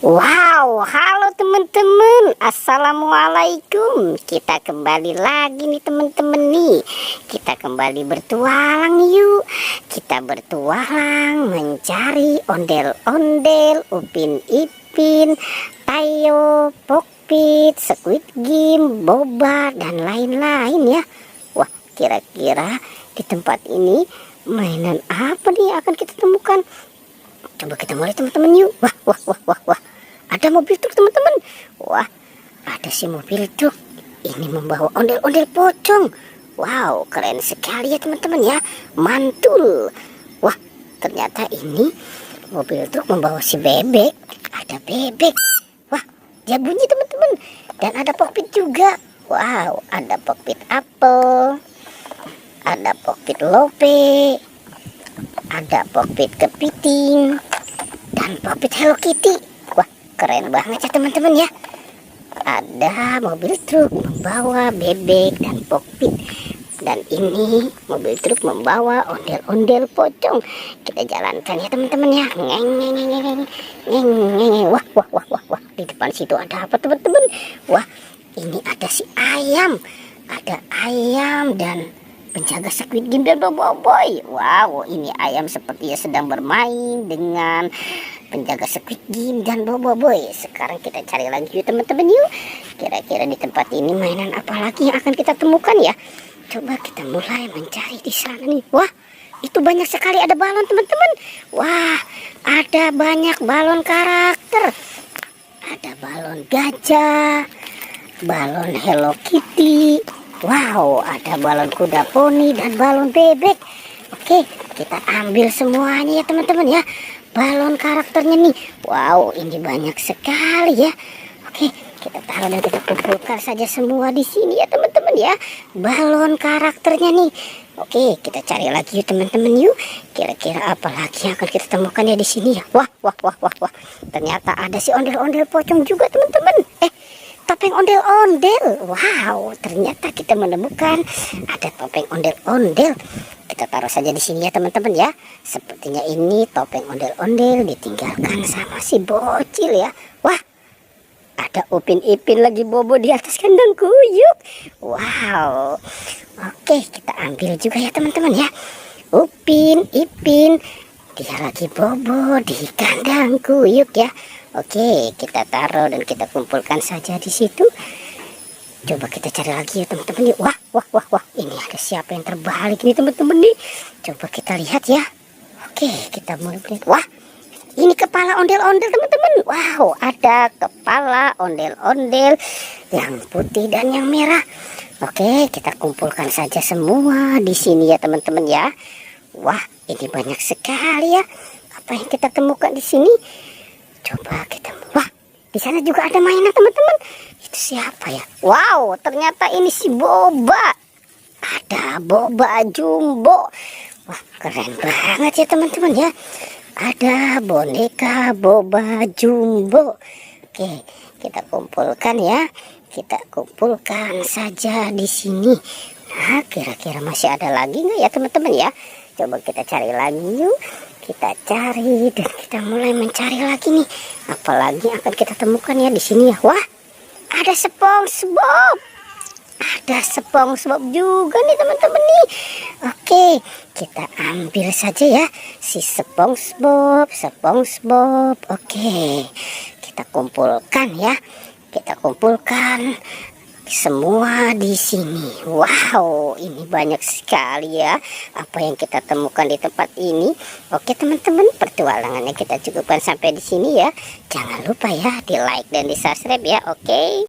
Wow, halo teman-teman, assalamualaikum. Kita kembali lagi nih teman-teman nih. Kita kembali bertualang yuk. Kita bertualang mencari ondel-ondel, Upin Ipin, Tayo, Pokpit, Squid Game, Boba, dan lain-lain ya. Wah, kira-kira di tempat ini mainan apa nih yang akan kita temukan? Coba kita mulai teman-teman yuk. Wah. Ada mobil truk teman-teman. Wah, ada si mobil truk. Ini membawa ondel-ondel pocong. Wow, keren sekali ya teman-teman ya. Mantul. Wah, ternyata ini mobil truk membawa si bebek. Ada bebek. Wah, dia bunyi teman-teman. Dan ada Pokpit juga. Wow, ada Pokpit apel. Ada Pokpit lope. Ada Pokpit kepiting. Dan Pokpit Hello Kitty. Keren banget ya teman-teman ya. Ada mobil truk membawa bebek dan Pokpit. Dan ini mobil truk membawa ondel-ondel pocong. Kita jalankan ya teman-teman ya. Wah. Di depan situ ada apa teman-teman? Wah, ini ada si ayam. Ada ayam dan penjaga Squid Game dan Boboiboy. Wow, ini ayam sepertinya sedang bermain dengan penjaga Squid Game dan Boboiboy. Sekarang kita cari lagi yuk teman-teman yuk. Kira-kira di tempat ini mainan apa lagi yang akan kita temukan ya? Coba kita mulai mencari di sana nih. Wah, itu banyak sekali ada balon teman-teman. Wah, ada banyak balon karakter. Ada balon gajah, balon Hello Kitty. Wow, ada balon kuda poni dan balon bebek. Oke, kita ambil semuanya ya teman-teman ya. Balon karakternya nih. Wow, ini banyak sekali ya. Oke, kita taruh dan kita kumpulkan saja semua di sini ya teman-teman ya. Balon karakternya nih. Oke, kita cari lagi yuk teman-teman yuk. Kira-kira apa lagi yang akan kita temukan ya di sini ya. Wah. Ternyata ada si ondel-ondel pocong juga teman-teman. Topeng ondel-ondel. Wow, ternyata kita menemukan ada topeng ondel-ondel. Kita taruh saja di sini ya teman-teman ya. Sepertinya ini topeng ondel-ondel ditinggalkan sama si bocil ya. Wah, ada Upin Ipin lagi bobo di atas kandang kuyuk. Wow. Oke, kita ambil juga ya teman-teman ya. Upin Ipin, dia lagi bobo di kandang kuyuk ya. Oke, kita taruh dan kita kumpulkan saja di situ. Coba kita cari lagi ya teman-teman. Wah. Ini ada siapa yang terbalik nih teman-teman nih. Coba kita lihat ya. Oke, kita mulai lihat. Wah, ini kepala ondel-ondel teman-teman. Wow, ada kepala ondel-ondel yang putih dan yang merah. Oke, kita kumpulkan saja semua di sini ya teman-teman ya. Wah, ini banyak sekali ya. Apa yang kita temukan di sini? Coba kita, wah, di sana juga ada mainan teman-teman. Itu siapa ya? Wow, ternyata ini si Boba. Ada Boba Jumbo. Wah, keren banget ya teman-teman ya. Ada boneka Boba Jumbo. Oke, kita kumpulkan ya. Kita kumpulkan saja di sini. Nah, kira-kira masih ada lagi nggak ya teman-teman ya? Coba kita cari lagi yuk. Kita cari dan kita mulai mencari lagi nih. Apalagi akan kita temukan ya di sini ya. Wah, ada SpongeBob. Ada SpongeBob juga nih teman-teman nih. Oke, kita ambil saja ya si SpongeBob. Oke, kita kumpulkan ya. Kita kumpulkan semua di sini. Wow, ini banyak sekali ya apa yang kita temukan di tempat ini. Oke teman-teman, pertualangannya kita cukupkan sampai di sini ya. Jangan lupa ya di like dan di subscribe ya. Oke.